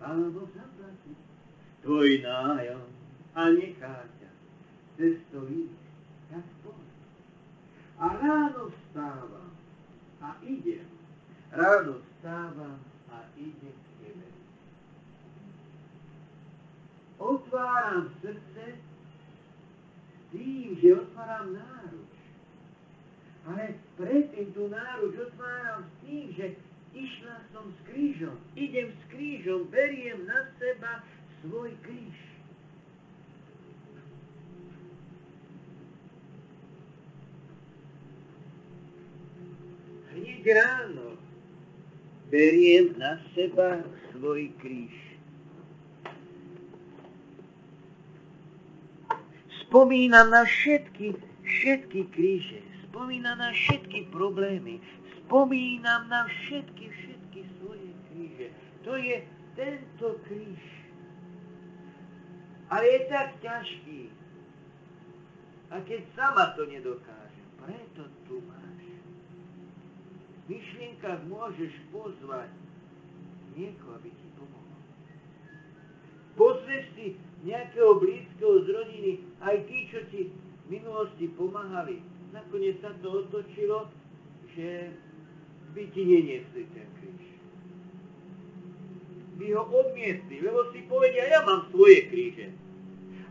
alebo zaplatí tvoj nájom a nechá ťa cestou ísť, tak poď. A ráno vstávam a idem. Ráno vstávam a idem k tebe. Otváram srdce tým, že otváram náruč. Ale predtým tú náruč otváram s tým, že išla som s krížom. Idem s krížom, beriem na seba svoj kríž. Hneď ráno beriem na seba svoj kríž. Spomínam na všetky kríže, spomínam na všetky problémy, spomínam na všetky svoje kríže. To je tento kríž. Ale je tak ťažký. A keď sama to nedokážem, preto tu máš. V myšlienkach môžeš pozvať niekoho, aby ti pomohol. Pozveš si nejakého blízkeho z rodiny, aj tí, čo ti v minulosti pomáhali. Nakoniec sa to otočilo, že by ti neniesli ten kríž. By ho odmietli, lebo si povedia, ja mám svoje kríže.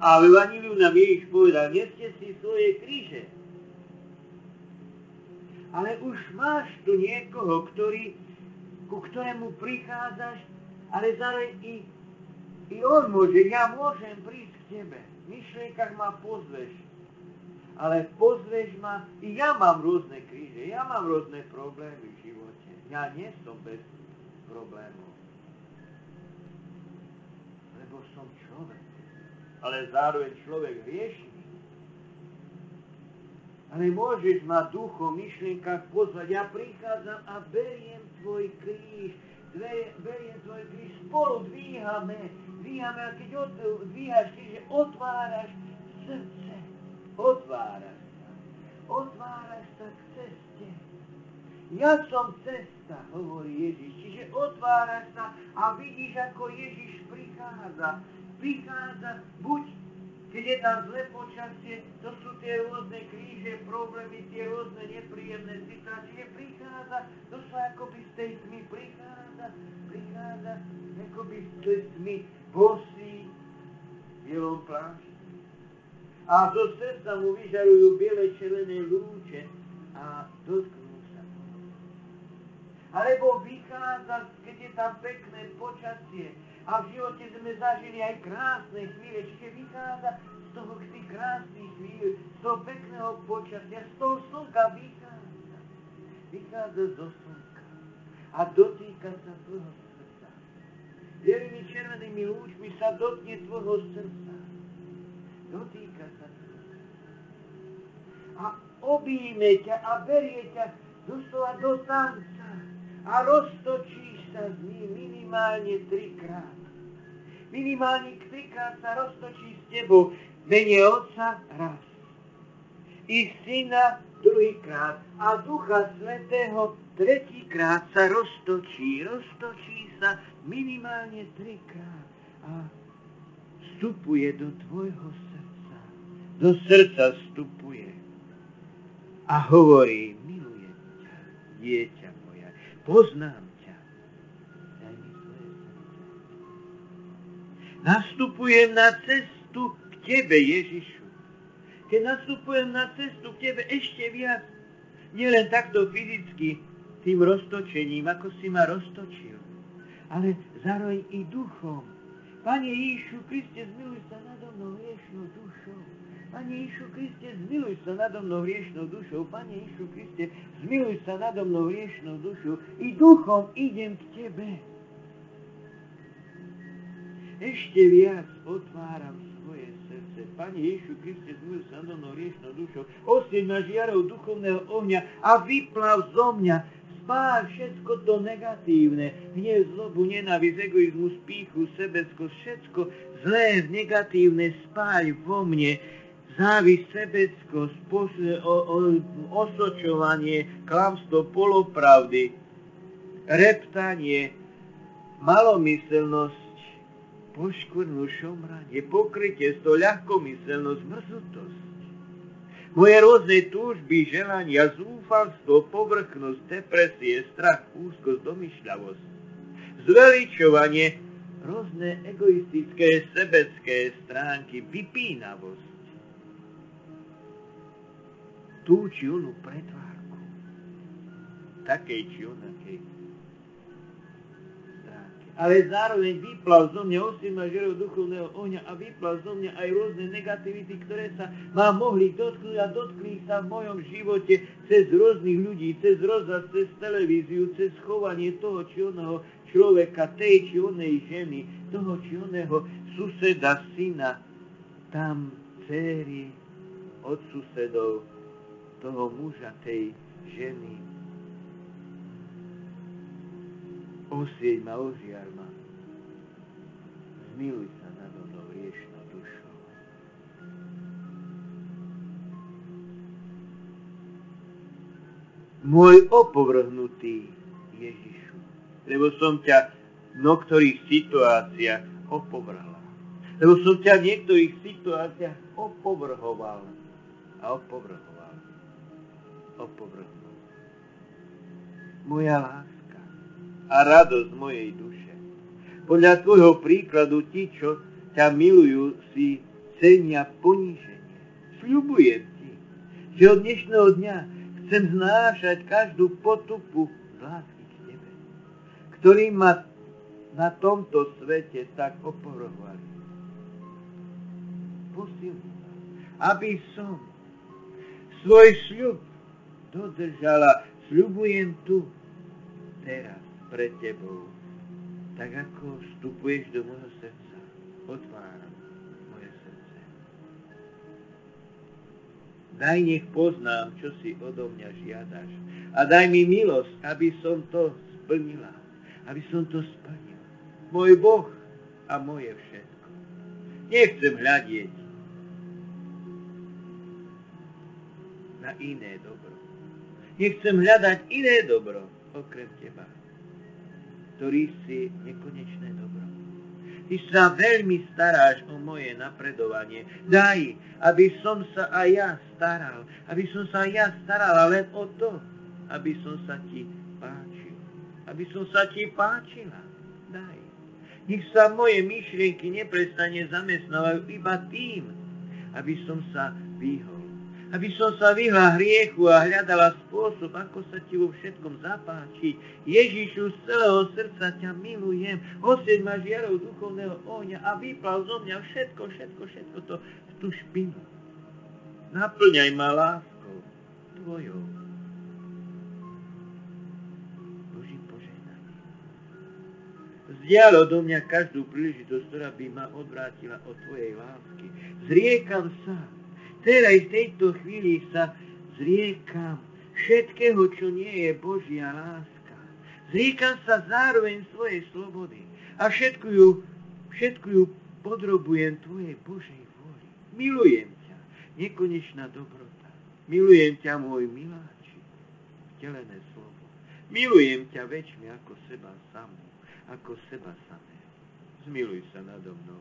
A v Evanjeliu nám Ježiš povedal, neste si svoje kríže. Ale už máš tu niekoho, ku ktorému prichádzaš, ale zároveň i on môže, ja môžem prísť k tebe. V myšlienkach ma pozveš, ale pozveš ma, i ja mám rôzne kríže, ja mám rôzne problémy v živote. Ja nie som bez problémov. Lebo som človek, ale zároveň človek hriešný. Ale môžeš ma duchom, v myšlienkach pozvať. Ja prichádzam a beriem tvoj kríž. Beriem tvoj kríž. Spolu dvíhame. A keď dvíhaš kríž, otváraš srdce. Otváraš sa k ceste. Ja som cesta, hovorí Ježiš. Čiže otváraš sa a vidíš, ako Ježiš prichádza. Prichádza buď keď je tam zlé počasie, to sú tie rôzne kríže, problémy, tie rôzne nepríjemné situácie. Prichádza, to sú akoby z tej tmy, prichádza, akoby z tej tmy, bosí, bielom plášti. A zo srdca mu vyžarujú biele červené lúče a dotknú sa. Alebo vychádza, keď je tam pekné počasie, a v živote sme zažili aj krásne chvíle, čiže vychádza z toho tých krásnych chvíľ, z toho pekného počasia, z toho slnka vychádza. Vychádza zo slnka a dotýka sa tvojho srdca. Bielými červenými lúčmi sa dotkne tvojho srdca. Dotýka sa tvojho srdca. A obíme ťa a berie ťa doslova do tanca a roztočí sa s ním minimálne 3-krát. Minimálne 3-krát sa roztočí s tebou mene Otca raz. I Syna 2-krát. A Ducha Svätého 3-krát sa roztočí. Roztočí sa minimálne 3-krát. A vstupuje do tvojho srdca. Do srdca vstupuje. A hovorí, milujem ťa, dieťa moja, poznám ťa. Daj mi svoje srdce. Nastupujem na cestu k tebe, Ježišu. Keď nastupujem na cestu k tebe ešte viac, nielen takto fyzicky, tým roztočením, ako si ma roztočil, ale zároveň i duchom. Pane Ježišu Kriste, zmiluj sa nado mnou hriešnou dušou. Pane Ježišu Kriste, zmiluj sa nado mnou hriešnou dušou. Pane Ježišu Kriste, zmiluj sa nado mnou hriešnou dušou. I duchom idem k tebe. Ešte viac otváram svoje srdce. Pane Ježišu Kriste, zmiluj sa nado mnou hriešnou dušou. Osvieť ma žiarou duchovného ohňa a vyplav zo mňa. Spáľ všetko to negatívne, hnev, zlobu, nenávisť, egoizmus, pýchu, sebeckosť, všetko zlé, negatívne spáľ vo mne, závisť, sebeckosť, osočovanie, klamstvo, polopravdy, reptanie, malomyselnosť, poškvrnu šomranie, pokrytiestvo, ľahkomyselnosť, mrzutosť. Moje rôzne túžby, želania, zúfalstvo, povrchnosť, depresie, strach, úzkosť, domýšľavosť, zveličovanie, rôzne egoistické, sebecké stránky, vypínavosť, tú či onú pretvárku, takej či onakej stránky. Ale zároveň vyplav zo mňa 8 žerov duchovného ohňa a vyplav zo mňa aj rôzne negativity, ktoré sa ma mohli dotknúť a dotkli sa v mojom živote cez rôznych ľudí, cez rozhlas, cez televíziu, cez chovanie toho či oného človeka, tej či onej ženy, toho či oného suseda, syna, tam dcéry od susedov, toho muža, tej ženy. Osieť ma, ožiar ma. Zmiluj sa nado mnou, hriešnou dušou. Môj opovrhnutý Ježišu, lebo som ťa v niektorých situáciách opovrhla. Lebo som ťa v niektorých situáciách opovrhoval a opovrhoval. Opovrhnul. Moja láska a radosť mojej duše. Podľa tvojho príkladu ti, čo ťa milujú, si cenia poníženie. Sľubujem ti, že od dnešného dňa chcem znášať každú potupu z lásky k tebe, ktorí ma na tomto svete tak opovrhovali. Posilni ma, aby som svoj sľub dodržala, sľubujem tu, teraz, pred tebou. Tak ako vstupuješ do môjho srdca, otváram moje srdce. Daj, nech poznám, čo si odo mňa žiadaš. A daj mi milosť, aby som to splnila. Aby som to splnil. Môj Boh a moje všetko. Nechcem hľadieť na iné dobro. Nechcem hľadať iné dobro, okrem teba, ktorý si nekonečné dobro. Ty sa veľmi staráš o moje napredovanie. Daj, aby som sa aj ja staral. Aby som sa aj ja starala len o to, aby som sa ti páčil. Aby som sa ti páčila. Daj. Nech sa moje myšlienky neprestane zamestnávajú iba tým, aby som sa vyhol. Aby som sa vyhla hriechu a hľadala spôsob, ako sa ti vo všetkom zapáčiť. Ježišu, z celého srdca ťa milujem. Osieť ma žiarou duchovného ohňa a vyplav zo mňa všetko to, tú špinu. Naplňaj ma láskou tvojou. Božím požehnaním. Vzdial odo mňa každú príležitosť, ktorá by ma odvrátila od tvojej lásky. Zriekam sa. Teraz v tejto chvíli sa zriekam všetkého, čo nie je Božia láska. Zriekam sa zároveň svojej slobody a všetku ju podrobujem tvojej Božej vôli. Milujem ťa, nekonečná dobrota. Milujem ťa, môj miláči, vtelené slovo. Milujem ťa väčšmi ako seba samú, ako seba samé. Zmiluj sa nado mnou.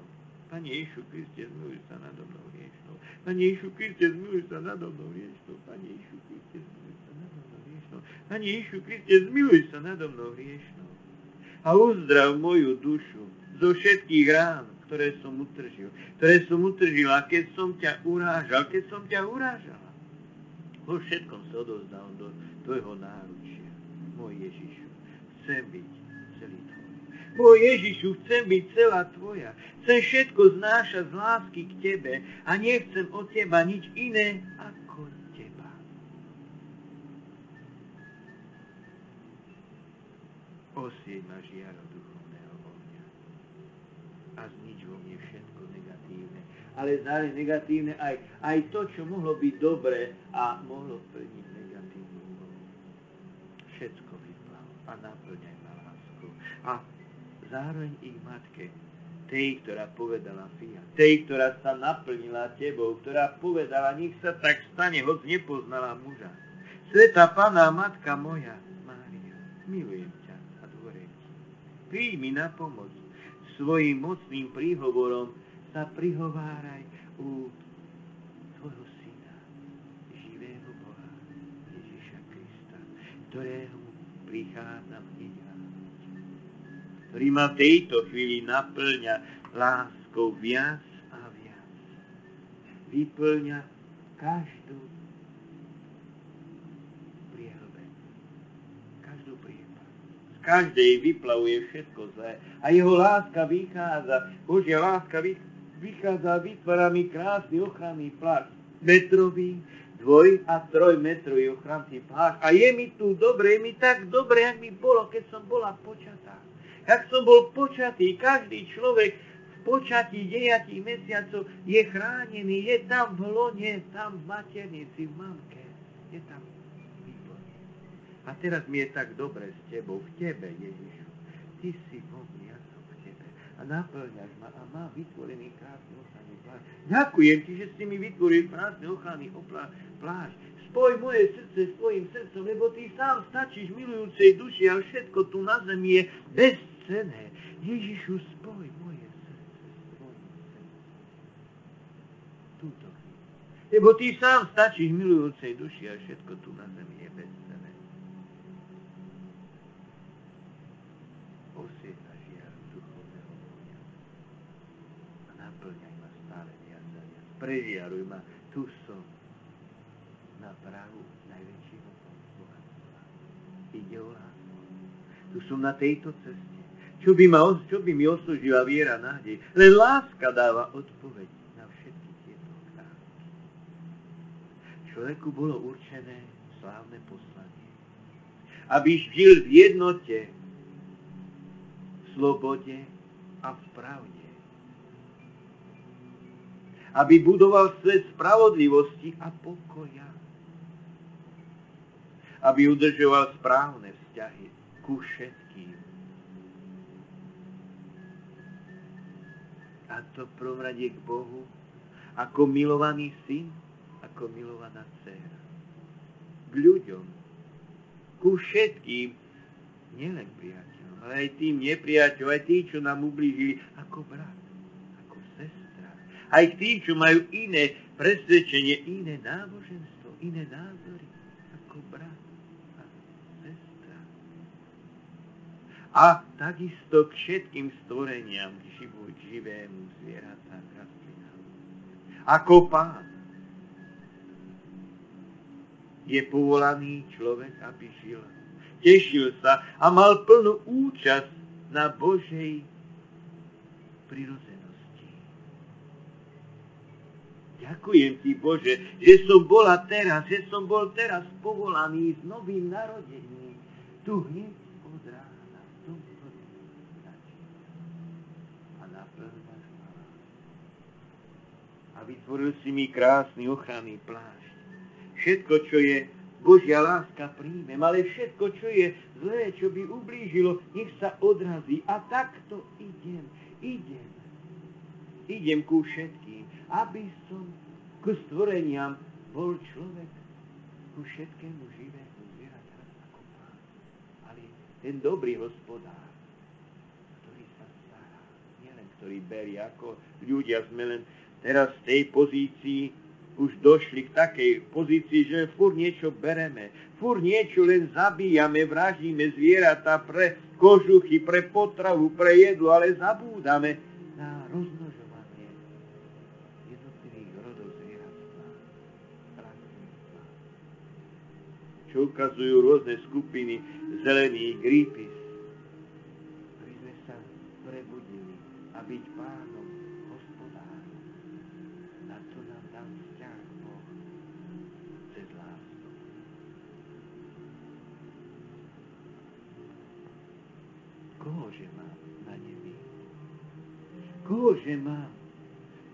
Pane Ježišu Kriste, zmiluj sa nado mnou hriešnou. Pane Ježišu Kriste, zmiluj sa nado mnou hriešnou. Pane Ježišu Kriste, zmiluj sa nado mnou hriešnou. Pane Ježišu Kriste, zmiluj sa nado mnou hriešnou. A uzdrav moju dušu zo všetkých rán, ktoré som utržila, keď som ťa urážala. Vo všetkom sa odozdal do tvojho náručia. Môj Ježišu, chcem byť celý tvoj. Môj Ježišu, chcem byť celá tvoja. Chcem všetko znášať z lásky k tebe a nechcem od teba nič iné ako teba. Osieť ma žiarou duchovného ohňa a znič vo mne všetko negatívne. Ale zároveň negatívne aj to, čo mohlo byť dobré a mohlo plniť negatívnu úlohu. Všetko vyplav a naplňaj ma láskou. A zároveň ich matke, tej, ktorá povedala Fia, tej, ktorá sa naplnila tebou, ktorá povedala, nech sa tak stane, hoď nepoznala muža. Svätá Panna, Matka moja, Mária, milujem ťa a dôverujem ti. Príď mi na pomoc v svojim mocným príhovorom sa prihováraj u svojho syna, živého Boha, Ježiša Krista, ktorého prichádzam hneď rád, ktorý ma v tejto chvíli naplňa láskou viac a viac. Vyplňa každú priehlbenu, každú priepasť. Z každej vyplavuje všetko zlé a jeho láska vychádza, Božia láska vychádza a vytvára mi krásny ochranný plášť, metrový, 2- a 3-metrový ochranný plášť. A je mi tu dobre, je mi tak dobre, jak mi bolo, keď som bola počatá. Jak som bol počatý, každý človek v počatí 9 mesiacov je chránený, je tam v lone, tam v maternici, v mamke, je tam výborne. A teraz mi je tak dobre s tebou, v tebe, Ježišu. Ty si vo mne, ja som v tebe. A naplňaš ma a mám vytvorený krásny ochranný plášť. Ďakujem ti, že si mi vytvoril krásny ochranný plášť. Spoj moje srdce s tvojim srdcom, lebo ty sám stačíš milujúcej duši a všetko tu na zemi je bezcenné. Ježišu, spoj moje srdce s tvojim srdcom. Túto chvíľu. Lebo ty sám stačíš milujúcej duši a všetko tu na zemi je bezcenné. Osvieť na žiar duchovného ohňa a naplňaj ma stále viac a viac. Prežiaruj ma, tu som na prahu najväčšieho bohatstva. Ide o lásku. Tu som na tejto ceste. Čo by mi oslúžila viera, nádej? Len láska dáva odpoveď na všetky tieto otázky. Človeku bolo určené slávne poslanie, aby žil v jednote, v slobode a v pravde. Aby budoval svet spravodlivosti a pokoja. Aby udržoval správne vzťahy ku všetkým. A to v prvom rade k Bohu, ako milovaný syn, ako milovaná dcéra. K ľuďom, ku všetkým, nielen priateľom, ale aj tým nepriateľom, aj tí, čo nám ublížili, ako brat, ako sestra. Aj k tým, čo majú iné presvedčenie, iné náboženstvo, iné názory, ako brat. A takisto k všetkým stvoreniam, k živému zvieratám, k rastlinám. Ako Pán je povolaný človek, aby žil, tešil sa a mal plnú účasť na Božej prirodzenosti. Ďakujem ti, Bože, že som bol teraz povolaný s novým narodením. Tu hneď od rána. A vytvoril si mi krásny ochranný plášť. Všetko, čo je Božia láska, príjmem, ale všetko, čo je zlé, čo by ublížilo, nech sa odrazí. A takto idem ku všetkým, aby som ku stvoreniam bol človek, ku všetkému živému zvieraťu ako Pán. Ale ten dobrý hospodár, ktorý sa stará, nielen ktorý berie, ako ľudia sme len teraz v tej pozícii už došli k takej pozícii, že furt niečo bereme, furt niečo len zabíjame, vraždíme zvieratá pre kožuchy, pre potravu, pre jedlo, ale zabúdame na rozmnožovanie jednotlivých rodov zvieratstva, rastlinstva. Čo ukazujú rôzne skupiny zelených Greenpeace, ktorí sme sa prebudili a byť pánom, Kohože mám na nebi? Kohože mám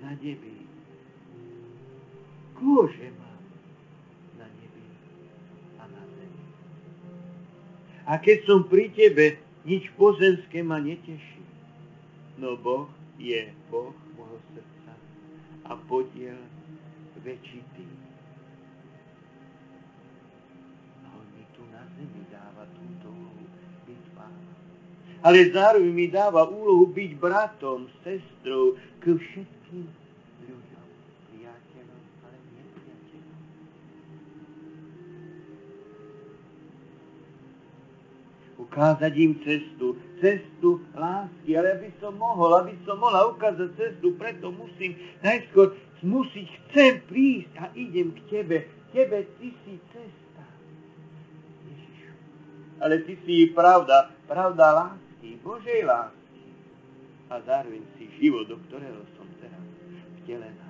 na nebi? Kohože mám na nebi a na zemi? A keď som pri tebe, nič pozemské ma neteší. No Boh je Boh môjho srdca a podiel večitý. A on mi tu na zemi dáva túto úlohu byť pánom. ale zároveň mi dáva úlohu byť bratom, sestrou k všetkým ľuďom. Priateľom, ale nepriateľom. Ukázať im cestu lásky, ale aby som mohla ukázať cestu, preto musím najskôr chcem prísť a idem k tebe. Ty si cesta. Ježišu. Ale ty si pravda lásky, Božej lásky. A zároveň si život, do ktorého som teraz vtelená,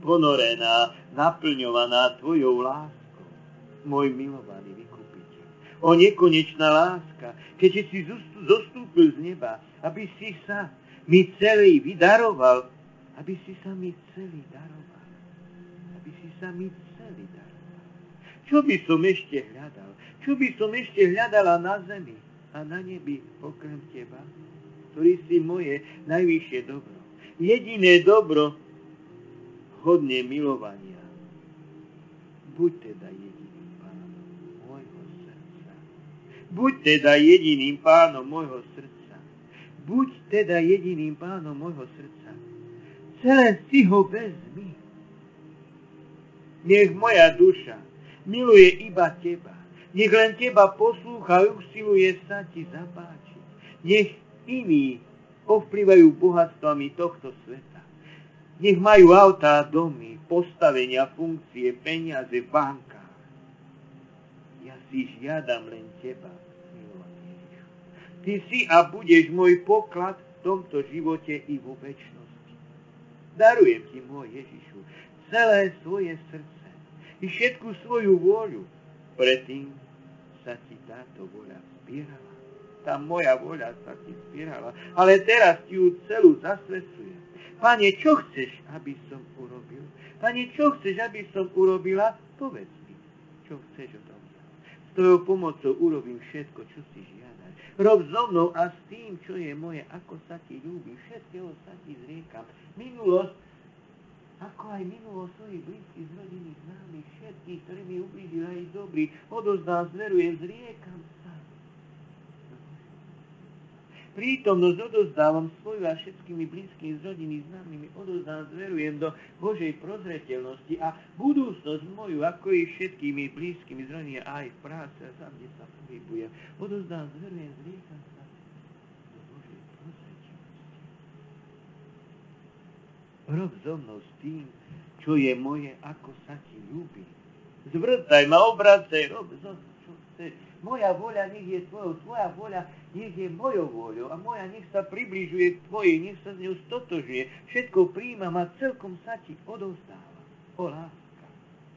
ponorená, naplňovaná tvojou láskou. Môj milovaný vykupiteľ. O nekonečná láska, keďže si zostúpil z neba, aby si sa mi celý vydaroval, aby si sa mi celý daroval. Čo by som ešte hľadal? Čo by som ešte hľadala na zemi a na nebi okrem teba, ktorý si moje najvyššie dobro? Jediné dobro, hodné milovania. Buď teda jediným pánom môjho srdca. Buď teda jediným pánom môjho srdca. Buď teda jediným pánom môjho srdca. Celé si ho vezmi. Nech moja duša miluje iba teba. Nech len teba poslúcha a usiluje sa ti zapáčiť. Nech iní ovplyvajú bohatstvami tohto sveta. Nech majú autá, domy, postavenia, funkcie, peniaze v bankách. Ja si žiadam len teba, milovaný Ježišu. Ty si a budeš môj poklad v tomto živote i vo večnosti. Darujem ti, môj Ježišu, celé svoje srdce i všetku svoju vôľu. Predtým sa ti táto voľa zbierala. Tá moja voľa sa ti zbierala. Ale teraz ti ju celú zasvedcujem. Pane, čo chceš, aby som urobil? Pane, čo chceš, aby som urobila? Povedz mi, čo chceš odo mňa. S tvojou pomocou urobím všetko, čo si žiadaš. Rob so mnou a s tým, čo je moje, ako sa ti ľúbi. Všetkého sa ti zriekam. Minulosť, ako aj minulosť svojich blízkych z rodiny známych, všetkých, ktorí mi ublížili aj dobrý, odozdám, zverujem, zriekam sa. Prítomnosť odozdávam svoju a všetkými blízkymi z rodiny známymi, odozdám, zverujem do Božej prozreteľnosti a budúcnosť moju, ako i všetkými blízkymi z rodiny, aj v práci a tam, kde sa pohybujem, odozdám, zverujem, zriekam sa do Božej prozreteľnosti. Rob so mnou s tým, čo je moje, ako sa ti ľúbi. Zvrtaj ma, obracaj, rob so mnou, čo chceš. Moja voľa nech je tvojou, tvoja voľa nech je mojou voľou a moja nech sa približuje k tvojej, nech sa s ňou stotožuje. Všetko príjmam a celkom sa ti odovzdávam. O láska,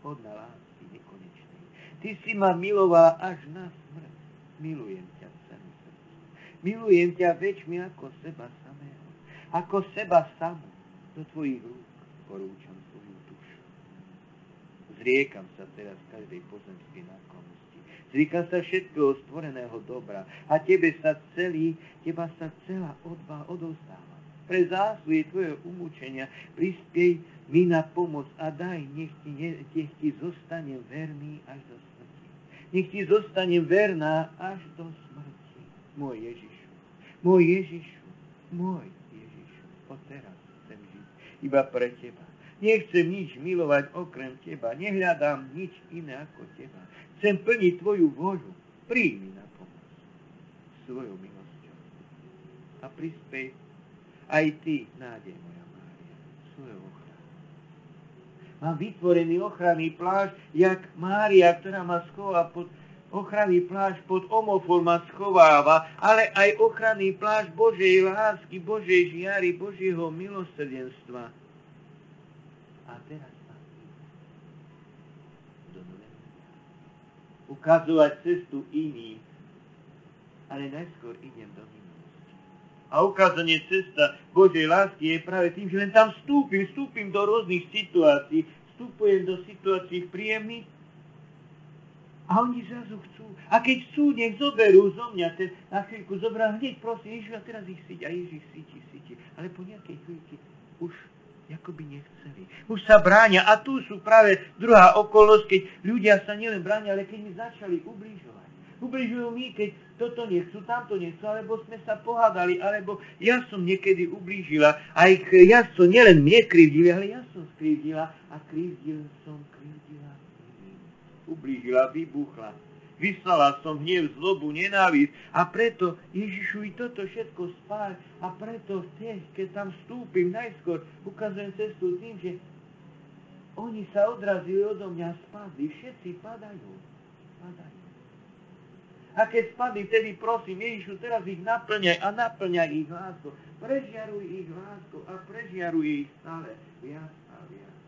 hodná lásky nekonečnej. Ty si ma milovala až na smrť. Milujem ťa celým srdcom. Milujem ťa väčšmi ako seba samého. Ako seba samú. Do tvojich rúk porúčam svoju dušu. Zriekam sa teraz každej pozemskej náklonnosti. Zriekam sa všetkého stvoreného dobra a teba sa celá odovzdáva. Pre zásluhy tvojho umúčenia prispej mi na pomoc a daj, nech ti zostanem verný až do smrti. Nech ti zostanem verná až do smrti. Môj Ježišu, môj Ježišu, od teraz iba pre teba. Nechcem nič milovať okrem teba. Nehľadám nič iné ako teba. Chcem plniť tvoju voľu. Príjmi na pomoc svojou milosťou. A prispej aj ty, nádej moja Mária, svojou ochranou. Mám vytvorený ochranný plášť, jak Mária, ktorá ma schová pod ochranný plášť pod omofol ma schováva, ale aj ochranný plášť Božej lásky, Božej žiary, Božieho milosrdenstva. A teraz mám do nového dňa ukazovať cestu iným, ale najskôr idem do minulosti. A ukázanie cesta Božej lásky je práve tým, že len tam vstúpim do rôznych situácií, vstupujem do situácií príjemných, a oni zrazu chcú. A keď chcú, nech zoberú zo mňa. Na chvíľku zobrám hneď, prosím, Ježiš, a teraz ich síti. A Ježiš síti. Ale po nejakej chvíľke už akoby nechceli. Už sa bránia. A tu sú práve druhá okolnosť, keď ľudia sa nielen bránia, ale keď mi začali ubližovať. Ubližujú mi, keď toto nechcú, tamto nechcú, alebo sme sa pohádali, alebo ja som niekedy ublížila. Aj ja som nielen mne krivdili, ale ja som skrivdila a krivdila. Ublížila, vybuchla. Vyslala som hnev, zlobu, nenávisť a preto, Ježišu, i toto všetko spáľ a preto keď tam vstúpim najskôr, ukazujem cestu tým, že oni sa odrazili odo mňa a spadli, všetci padajú. A keď spadli, vtedy prosím, Ježišu, teraz ich naplňaj a naplňaj ich láskou. Prežiaruj ich láskou a prežiaruj ich stále viac a viac.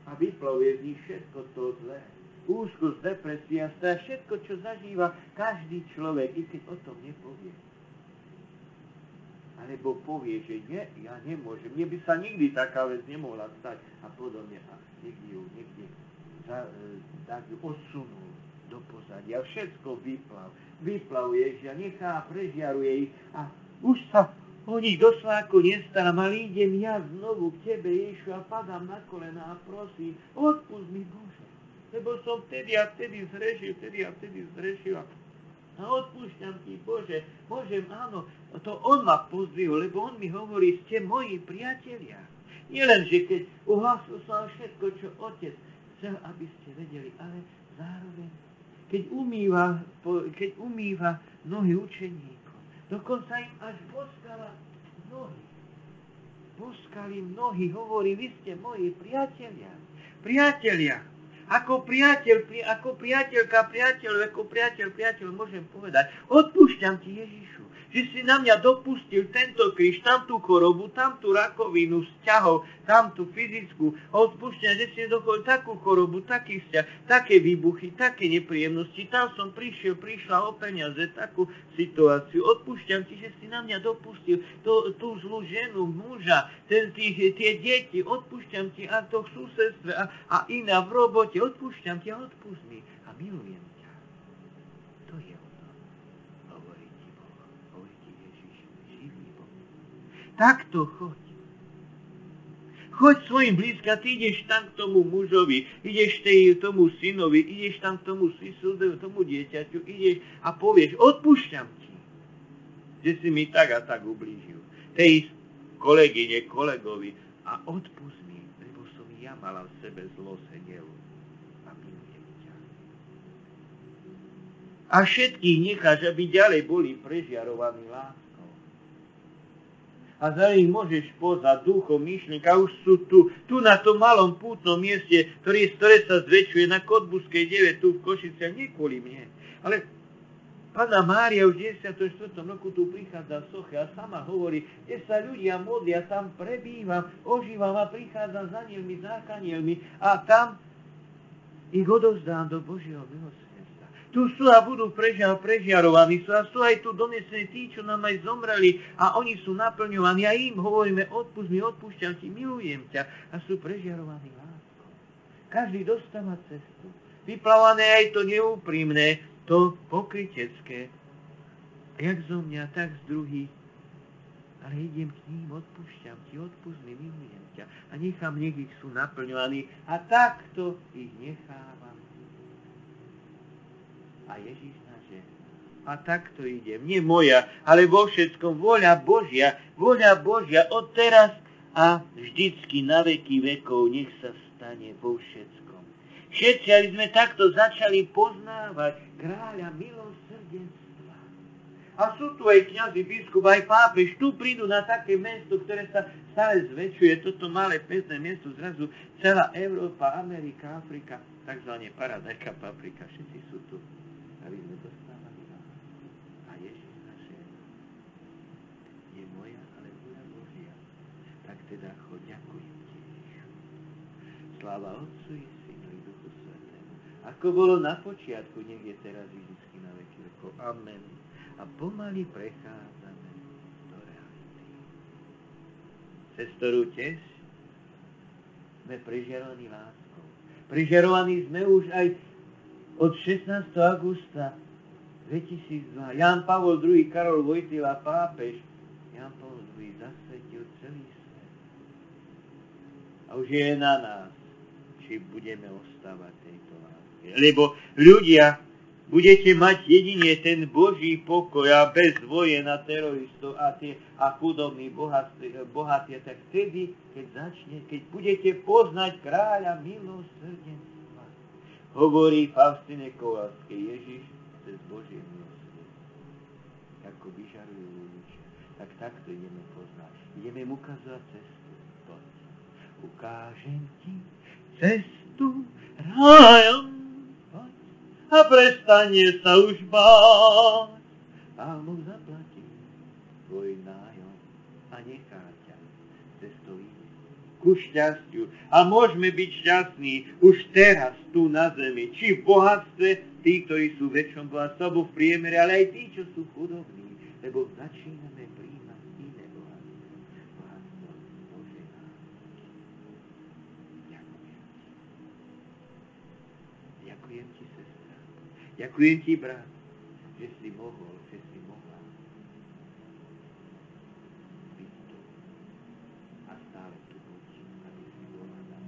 A vyplavuje z nich všetko to zlé. Úzkosť, depresia, strach, všetko, čo zažíva každý človek, i keď o tom nepovie. Alebo povie, že nie, ja nemôžem, mne by sa nikdy taká vec nemohla stať a podobne. A niekde tak ju odsunul do pozadia. Všetko vyplavuje, že nechá, prežiaruje ich a už sa o nich doslova ako nestarám, ale idem ja znovu k tebe, Ježišu, a padám na kolena a prosím, odpusť mi, Bože, lebo som vtedy a vtedy zrešil. A odpúšťam ti, Bože, môžem, áno, to on ma pozdvihol, lebo on mi hovorí, ste moji priatelia. Nielen, že keď uhlasil som všetko, čo Otec chcel, aby ste vedeli, ale zároveň, keď umýva nohy učeníkom, dokonca im až boskal im nohy, hovorí, vy ste moji priatelia. Ako priateľka, priateľ, môžem povedať, odpúšťam ti, Ježišu, že si na mňa dopustil tento kríž, tamtú chorobu, tamtú rakovinu vzťahov, tamtú fyzickú, odpúšťam, že si dokonal takú chorobu, taký vzťah, také výbuchy, také nepríjemnosti, tam som prišla o peniaze, takú situáciu, odpúšťam ti, že si na mňa dopustil tú zlú ženu, muža, tie deti, odpúšťam ti a to v susedstve a iná v robote, odpúšťam ti a odpúšť mi a milujem ťa. To je ono. Hovorí ti Boh, hovorí ti Ježiš, živý Boh. Takto choď. Choď svojim blízka, ty ideš tam k tomu mužovi, ideš tomu synovi, ideš tam k tomu dieťaťu, ideš a povieš, odpúšťam ti, že si mi tak a tak ublížil. Tej kolegyne, kolegovi a odpúšť mi, lebo som ja mala v sebe zlosť, hnev a milujem ťa. A všetkých necháš, aby ďalej boli prežiarovaní láskou. A za nich môžeš pozať duchom, myšlienka, už sú tu na tom malom pútnom mieste, ktoré sa zväčšuje na Kotbuskej 9, tu v Košiciach, nie kvôli mne. Ale Panna Mária už v 64. roku tu prichádza v soche a sama hovorí, kde sa ľudia modlia, tam prebývam, ožívam a prichádzam za anielmi, za archanielmi a tam ich odovzdám do Božieho milosrdenstva. Tu sú a budú prežiarovaní, sú aj tu donesení tí, čo nám aj zomreli a oni sú naplňovaní a im hovoríme, odpusť mi, odpúšťam ti, milujem ťa a sú prežiarovaní láskou. Každý dostáva cestu. Vyplávané aj to neúprimné, to pokrytecké. Jak zo mňa, tak z druhých. Ale idem k ním, odpúšťam ti, odpusť mi, milujem ťa a nechám, nech ich sú naplňovaní a takto ich nechávam. A Ježiš nás žehná. A takto idem. Nie moja, ale vo všetkom. Vôľa Božia od teraz a vždycky na veky vekov nech sa stane vo všetkom. Všetci, aby sme takto začali poznávať kráľa milosrdenstva. A sú tu aj kňazi, biskup, aj pápež. Tu prídu na také mesto, ktoré sa stále zväčšuje. Toto malé pestné miesto, zrazu celá Európa, Amerika, Afrika, takzvané paradajka, paprika. Všetci sú tu. Aby sme dostávali vás. A Ježiš naše je moja, ale vôľa Božia. Tak teda choď, ďakujem ti, Ježišu. Sláva Otcu i Synu i Duchu Svätému. Ako bolo na počiatku, nech je teraz i vždycky na veky vekov. Amen. A pomaly prechádzame do reality. Cez ktorú tiež sme prižiarovaní láskou. Prižiarovaní sme už aj od 16. augusta 2002. Ján Pavol II, Karol Wojtyla, pápež. Ján Pavol II zasvetil celý svet. A už je na nás, či budeme ostávať tejto láske. Lebo ľudia Budete mať jedine ten Boží pokoj a bez vojen a teroristov a chudobní bohatie, tak vtedy, keď budete poznať kráľa milosrdenstva, hovorí Faustine Kovalskej, Ježiš cez Božie milosrdenstvo, ako vyžarujú ľudia. Tak takto ideme poznať. Ideme mu ukazovať cestu. Poď. Ukážem ti cestu rájom. A prestane sa už báť. Pán Boh zaplatí tvoj nájom a nechá ťa cestou ísť ku šťastiu. A môžeme byť šťastní už teraz tu na zemi. Či v bohatstve, tí, ktorí sú v väčšom bohatstve, alebo v priemere, ale aj tí, čo sú chudobní. Lebo začíname príjmať iné bohatstvo. Bohatstvo Božej nádeje. Ďakujem ti, sestra. Ďakujem ti, brat, že si mohla byť tu a stále tu buď, aby si bola na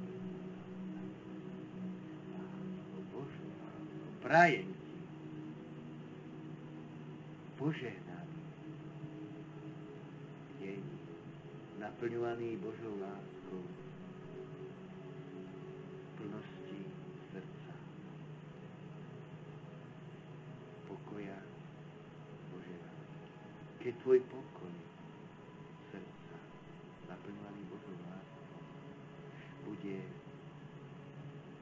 Pánovo Božu lásku. Prajem ti požehnaný deň, naplňovaný Božou láskou, plnosti srdca, pokoja Božej lásky. Keď tvoj pokoj srdca, naplňovaný Božou láskou, bude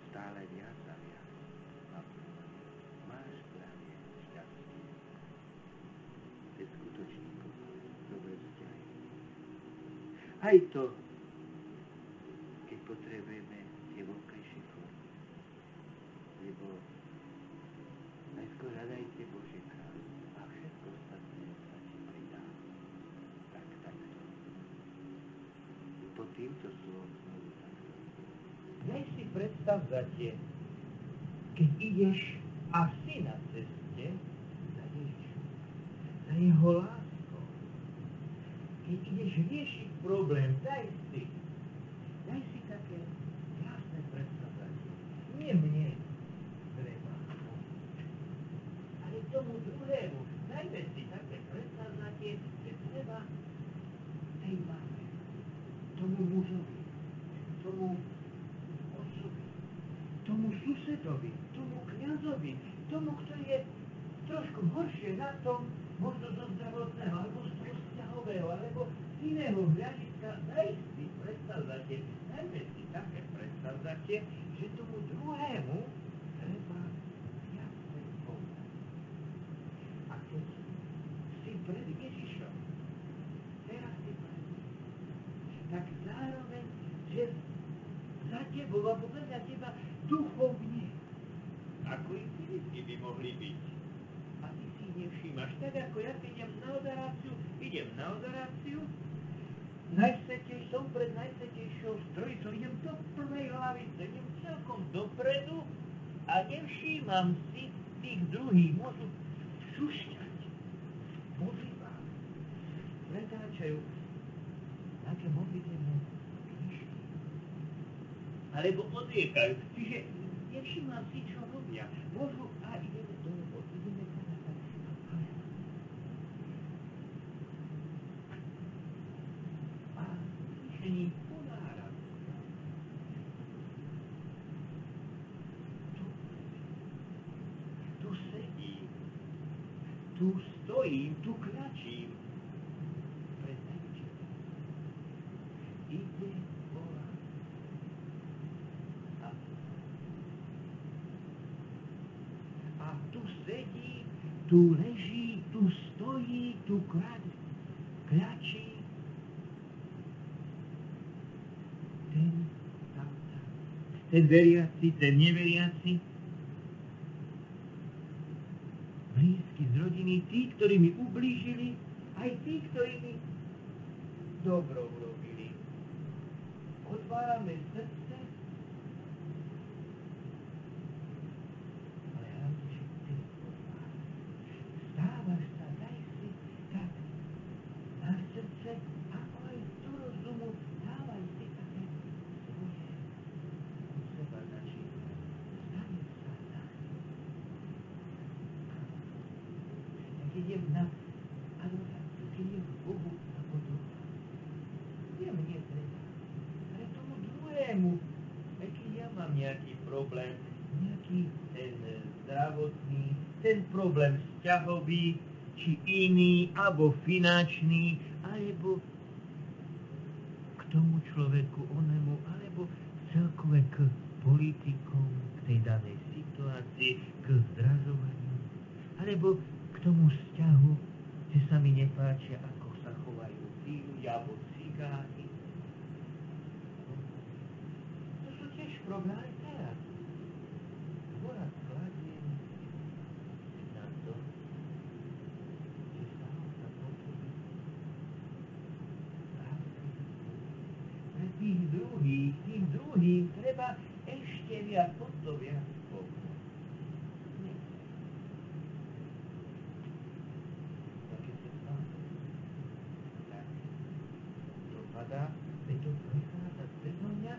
stále viac a viac naplňovaný, máš zdravie, šťastie, ten skutočný pokoj, dobré vzťahy. Aj to, keď potrebujeme tie vonkajšie formy, lebo najskôr hľadajte Božie kráľovstvo a všetko ostatné sa ti pridá. Takto. Po týmto slovom znovu takto. Daj si predstav za tie, keď ideš a si na ceste za Ježišom, za jeho láskou. Keď ideš riešiť problém, daj si také krásne predstavzatie. Nie mne treba, ale tomu druhému. Dajme si také predstavzatie, že treba tej mame, tomu mužovi, tomu otcovi, tomu susedovi, tomu kňazovi, tomu, ktorý je trošku horšie na tom, možno zo zdravotného, alebo z toho vzťahového, alebo z iného hľadiska. Daj si predstavzatie, dajme si také predstavzatie, že tomu druhému treba viacej pomôcť. A keď si pred Ježišom, teraz si pred ním, tak zároveň, že za tebou, alebo vedľa teba duchovne, ako infinitky by mohli byť. A ty si nevšímaš, tak ako ja idem na odoráciu, som pred najsvätejšou trojicou, idem do prvej hlavice, idem celkom dopredu a nevšímam si tých druhých, môžu šušťať, modlívať, pretáčajú také modlitevné knižky, alebo odriekajú, čiže nevšímam si, čo robia, môžu a ideme do roboty, ideme kladať, ale a vyšení ponára tu sedím, tu stojím, tu kľačím pred najväčším. Ide volá. A tu sedí, tu leží, tu stojí, tu kľačí. Ten veriaci, ten neveriaci, blízky z rodiny, tí, ktorí mi ublížili, aj tí, ktorí mi dobro urobili. Otvárame srdce, ale hlavne, že ty otváraš. Stávaš sa, daj si tak na srdce, ako aj do rozumu, dávaj si také svoje u seba začínať. Stane sa na chvíľu. inému. Aj keď ja mám nejaký problém, nejaký ten zdravotný, ten problém vzťahový, či iný, alebo finančný, alebo k tomu človeku onemu, alebo celkové k politikom, k tej danej situácii, k zdražovaniu, alebo k tomu vzťahu, že sa mi nepáčia, ako sa chovajú tí ľudia, alebo cigáni. To sú tiež problémy teraz. Dôraz kladiem na to, že stále sa potrebuje pre tých druhých treba ešte viac, o to viac pomôcť. A keď sa stane, tak dopadá, že to prechádza cez mňa,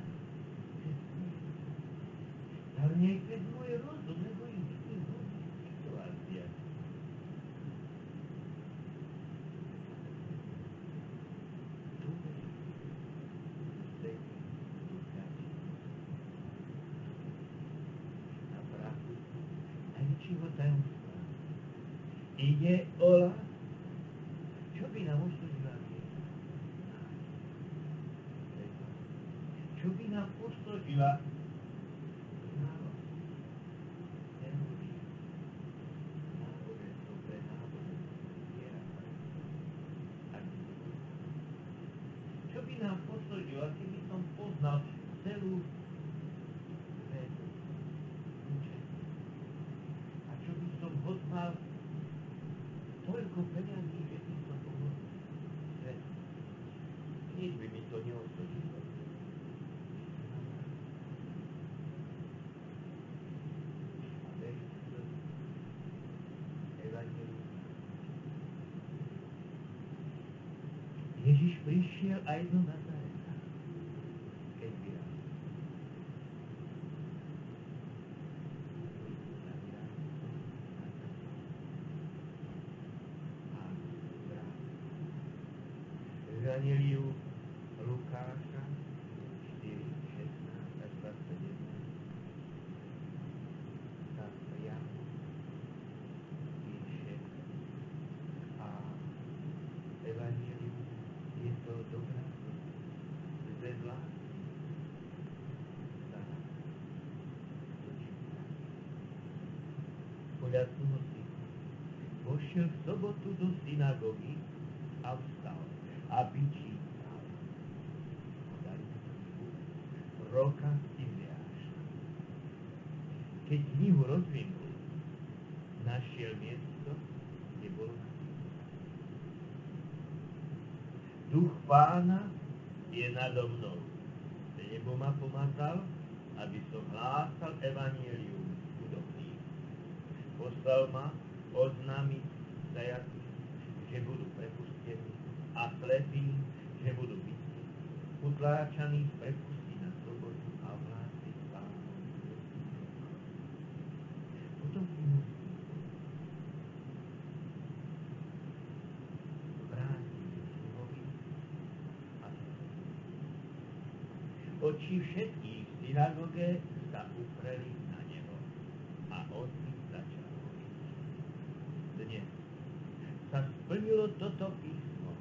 ale nie cez môj rozum, lebo ich vidím v rôznych situáciách. Ide o lásku. Čo by nám uslúžila viera? Čo by nám uslúžila znalosť? Teória. Náboženstvo pre náboženstvo. Viera pre čo by nám uslúžila, keby som poznal celú vedu, učenie? A čo by som mal toľko peňazí, že by som mohol svet. Nič by mi to neoslúžilo. A veriť v evanjelium. Ježiš prišiel aj do Nazareta, keď vyrástol. Evanjeliu Lukáša 4:16 až 21 sa priamo píše a evanjelium je to dobrá ze zla sa dočíta. Podľa toho si vošiel v sobotu do synagogy a vstal, aby čítal. Podali knihu proroka Izajáša. Keď knihu rozvinul, našiel miesto, kde bolo napísané: Duch Pána je nado mnou, lebo ma pomazal, aby som hlásal evanjelium chudobným. Poslal ma oznámiť zajatým, že budú prepustení, a slepí, že budú vidieť. Utláčaní prepustí na slobodu a vlády Pánom. Potom musí vrátiť sluhovi a oči všetkých v synagóge sa upreli na neho a on im začal hovoriť: Dnes sa splnilo toto písmo,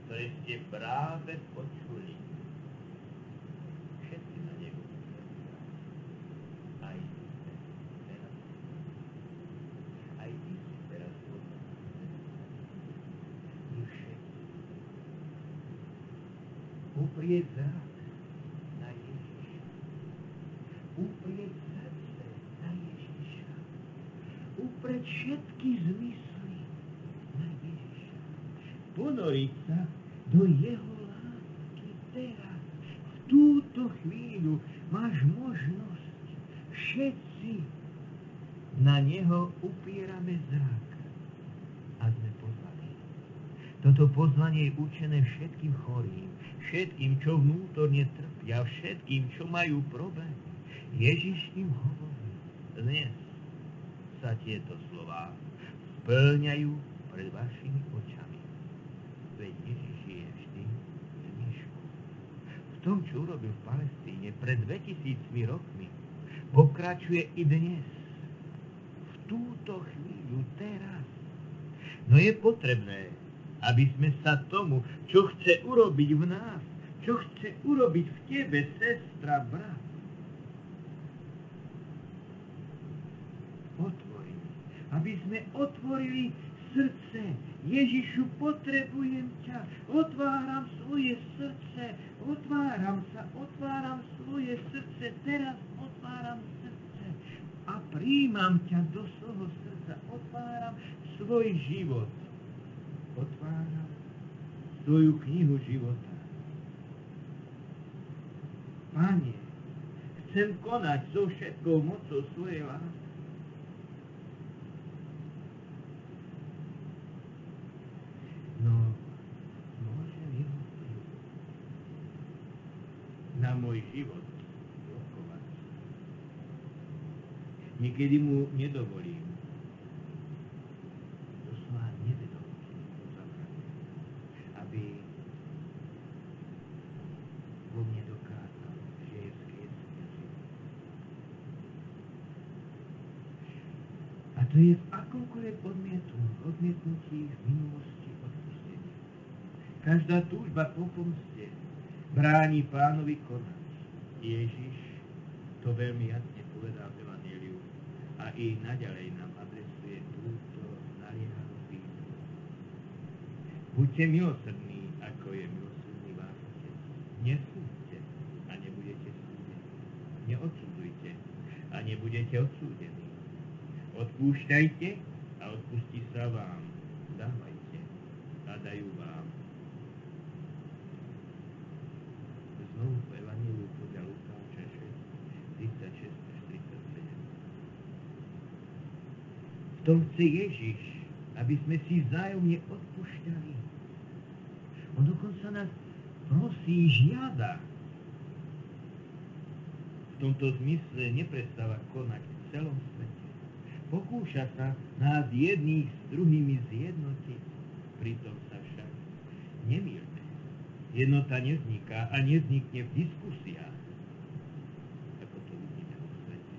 ktoré ste práve počuli. Všetci na neho pozerali. Aj ty teraz. Aj ty si teraz pozerali. My všetci. Uprieť zrak na Ježiša. Uprieť srdce na Ježiša. Uprieť všetky zmysly na Ježiša. Ponoriť sa do jeho lásky teraz. V túto chvíľu máš možnosť. Všetci na neho upierame zrak. A sme pozvaní. Toto pozvanie je určené všetkým chorým, všetkým, čo vnútorne trpia, všetkým, čo majú problémy. Ježiš im hovorí: dnes sa tieto slová splňajú pred vašimi očami. Veď Ježiš je vždy smieškou. V tom, čo urobil v Palestíne pred 2000 rokmi, pokračuje i dnes. V túto chvíľu, teraz. No je potrebné, aby sme sa tomu, čo chce urobiť v nás, čo chce urobiť v tebe, sestra, brat, otvorili. Aby sme otvorili srdce. Ježišu, potrebujem ťa. Otváram svoje srdce. Otváram svoje srdce. Teraz otváram srdce. A príjmam ťa do svojho srdca. Otváram svoj život. Otváram svoju knihu života. Pane, chcem konať so všetkou mocou svojej lásky. No, môžem jeho vplyv na môj život blokovať. Niekedy mu nedovolím. Doslova nevedomky to zabraňujem, aby vo mne dokázal, že je vzkriesný život. A to je v akomkoľvek odmietnutí v minulosti odpustenia. Každá túžba po pomste bráni Pánovi konať. Ježiš to veľmi jasne povedal v Evanjeliu a i naďalej nám adresuje túto naliehavú výzvu. Buďte milosrdní, ako je milosrdný váš Otec. Nesúďte a nebudete súdení. Neodsudzujte a nebudete odsúdení. Odpúšťajte a odpustí sa vám. Dávajte a dajú vám. Znovu v Evanjeliu podľa Lukáša 6, 36 až 37. V tom chce Ježiš, aby sme si vzájomne odpúšťali. On dokonca nás prosí, žiada. V tomto zmysle neprestáva konať v celom svete. Pokúša sa nás jedných s druhými zjednotiť, pritom sa však nemýlme. Jednota nevzniká a nevznikne v diskusiách, ako to vidíme vo svete.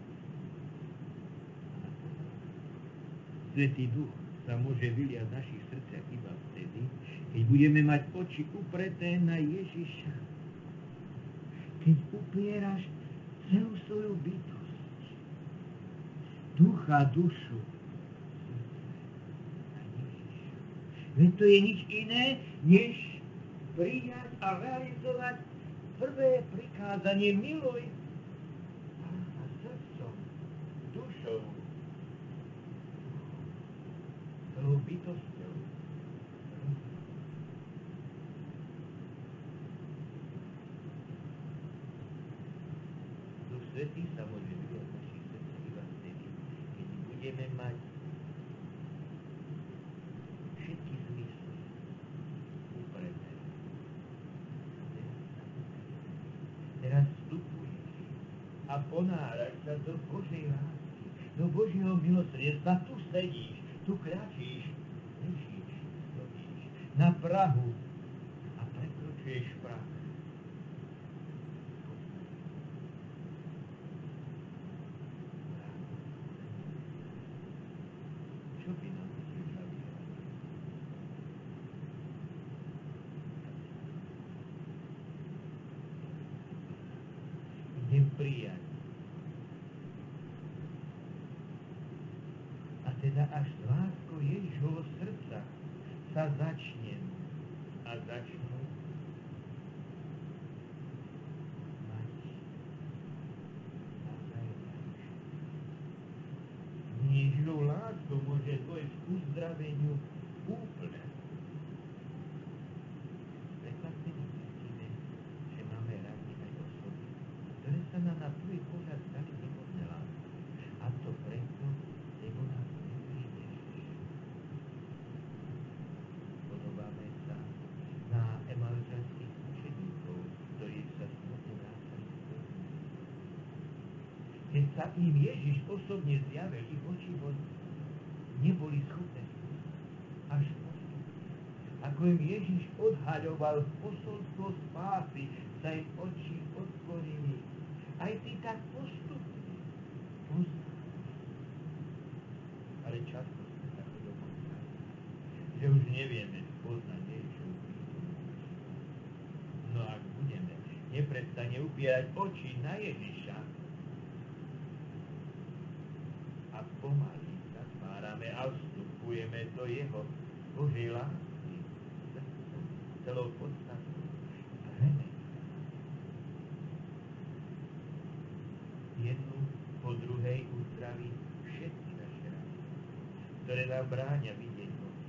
Svätý Duch sa môže vyliať v našich srdciach iba vtedy, keď budeme mať oči upreté na Ježiša. Keď upieraš celú svoju bytosť, ducha, dušu, srdce na Ježiša. Veď to je nič iné, než prijať a realizovať prvé prikázanie: miluj Pána srdcom, dušou, celou bytosťou. Duch Svätý sa môže vyliať v našich srdciach iba vtedy, keď budeme mať všetky zmysly upreté. Teraz vstupuješ a ponáraš sa do Božej lásky, do Božieho milosrdenstva. Tu sedíš, tu kľačíš, ležíš, stojíš na prahu a prekročuješ prah. Čo by nám chcel zavíjať? Idem prijať. A teda až s láskou Ježišovho srdca sa začnem a začnú mať navzájom najvyššie. Ježišovou láskou môže dôjsť k uzdraveniu úplne. Prekvapení zistíme, že máme radi aj osoby, ktoré sa nám na prvý pohľad zdali nehodné lásky. A to preto, lebo nás nepríjme Ježiš. Podobáme sa na emaujčanských učeníkov, ktorí sa smutne vrátali z Bohu. Keď sa im Ježiš osobne zjavil, ich oči neboli schopné až postupne. Ako im Ježiš odhaľoval posolstvo spásy sa im oči otvorili. Aj ty tak postupne poznáš. Ale často sme tako dokonca, že už nevieme spoznať Ježišovu prítomnosť. No ak budeme neprestane upierať oči na Ježiša a pomaly zatvárame a vstupujeme do jeho Božej lásky, celou podstatou premenia. Jednu po druhej uzdraví všetky naše rany, ktoré nám bráňa vidieť Boha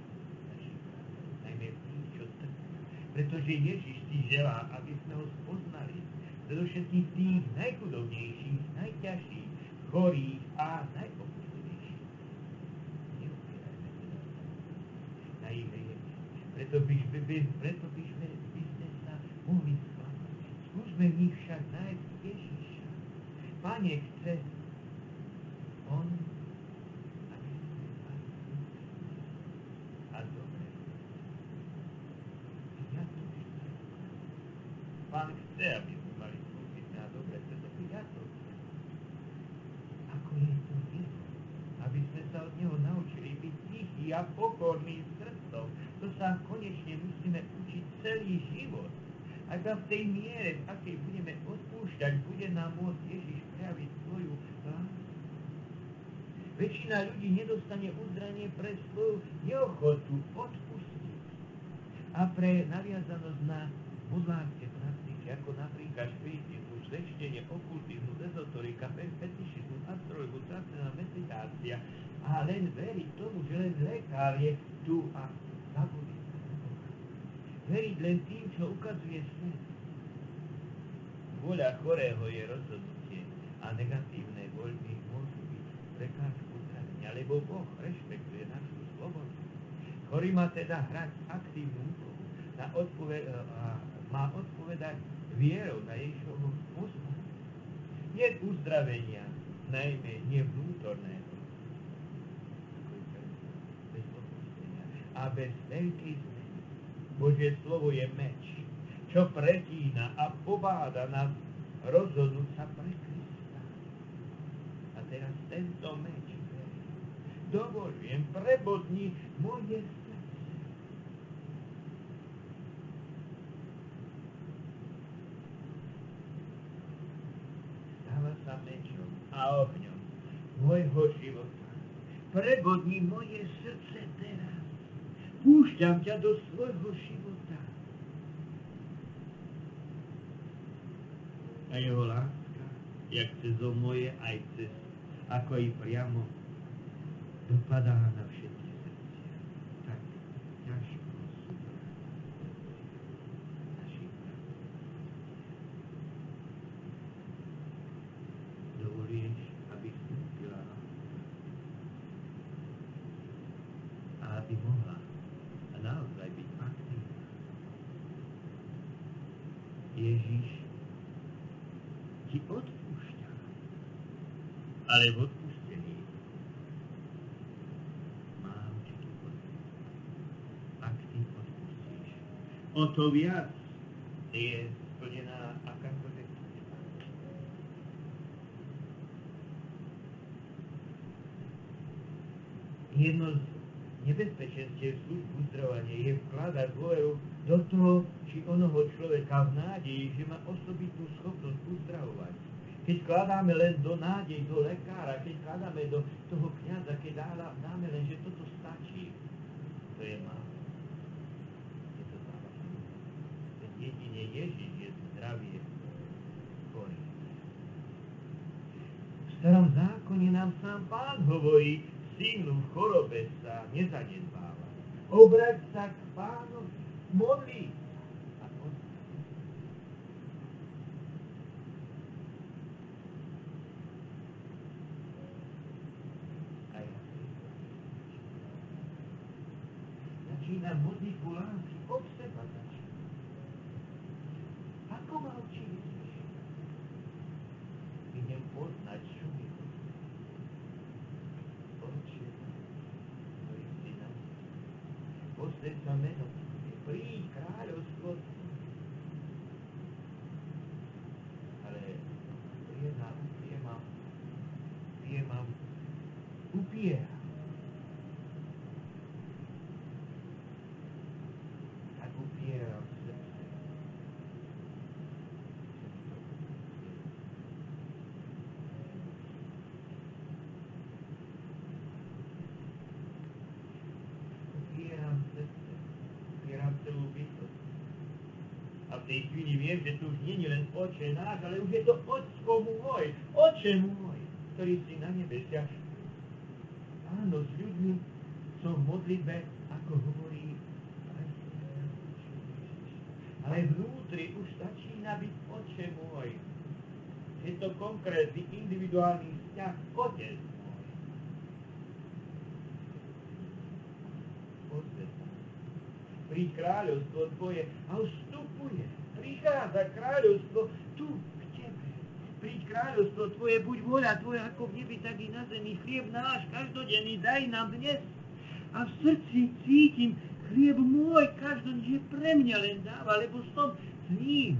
našich bratov, najmä tých, čo trpia. Pretože Ježiš si želá, aby sme ho spoznali, predovšetkých tých najchudobnejších, najťažších, chorých a najopustenejších. Neupierajme teda na ich hriechy. Preto by sme sa mohli sklamať. Skúsme v nich však nájsť Ježiša. Pane chce On, aby sme mali a dobre. Ja to chcem. Pán chce, aby sme mali smutné a dobre, pretože ja to chcem. Ako je to jeho, aby sme sa od neho naučili byť tichý a pokorný srdcom. To sa konečne musíme učiť celý život. Ak v tej miere, v akej budeme odpúšťať, bude nám môcť Ježiš prejaviť svoju lásku. Väčšina ľudí nedostane uzdravenie pre svoju neochotu odpustiť a pre naviazanosť na modlárske praktiky, ako napríklad špiritizmus, zväčšnenie, okultizmus, ezoterika, fetišizmus, astrologos, transcendentálna meditácia a len veriť tomu, že len lekár je tu a zabudí. Veriť len tým, čo ukazuje svet. Vôľa chorého je rozhodnutie a negatívne voľby môžu byť prekážku uzdravenia, lebo Boh rešpektuje našu slobodu. Chorý má teda hrať aktívnu úlohu a má odpovedať vierou na Ježišovo poznanie. Nie uzdravenia, najmä nie vnútorného, bez odpustenia a bez veľkej zmeny. Božie slovo je meč, čo pretína a pobáda nás rozhodnúť sa pre Krista. A teraz tento meč dovolujem, prebodni moje srdce. Stáva sa mečom a ohňom môjho života. Prebodni moje srdce teraz. Púšťam ťa do svojho života. A jeho láska, jak cez moje, aj cez, ako i priamo, dopadá na všetky srdcia. Tak ťažko sú našich bratov. Dovolieš, aby vstúpila a aby mohla naozaj byť aktívna. Ježiš ti odpúšťa, ale v odpustení má určitú podmienku. Ak ty odpustíš, o to viac je splnená akákoľvek túžba. Jedno z nebezpečenstiev službu uzdravovania je vkladať dôveru do toho, či onoho človeka v nádeji, že má osobitnú schopnosť uzdravovať. Keď vkladáme len do nádej, do lekára, keď vkladáme do toho kňaza, keď dáme len, že toto stačí, to je málo. Je to závažné. Veď jedine Ježiš je zdravie chorý. V starom zákone nám sám Pán hovorí, synu v chorobe sa nezanedbáva. Obrať sa k Pánovi, modli a pozdraví. A ja začínam modlitbu lásky od seba začínam. Ako ma učí Ježiš? Idem poznať, čo mi chodí. Oče, ktorý si na nebi, posväť sa meno Tvoje, príď kráľovstvo Tvoje. mám upieral. Tak upieral srdce. Upieram srdce. Upieram celú bytosť. A v tej chvíli viem, že tu už nie je len Oče náš, ale už je to Ocko môj, Oče môj, ktorý si na nebesiach. Áno, s ľuďmi som v modlitbe, ako hovorí, ale vnútri už začína byť Oče môj. Je to konkrétny, individuálny vzťah, Otec môj. Otec. Príď kráľovstvo Tvoje a vstupuje. Prichádza kráľovstvo tu k Tebe. Príď kráľovstvo Tvoje, buď vôľa Tvoja ako v nebi, tak i na zemi. Chlieb náš každodenný daj nám dnes. A v srdci cítim, chlieb môj každodenný, že pre mňa len dáva, lebo som s ním.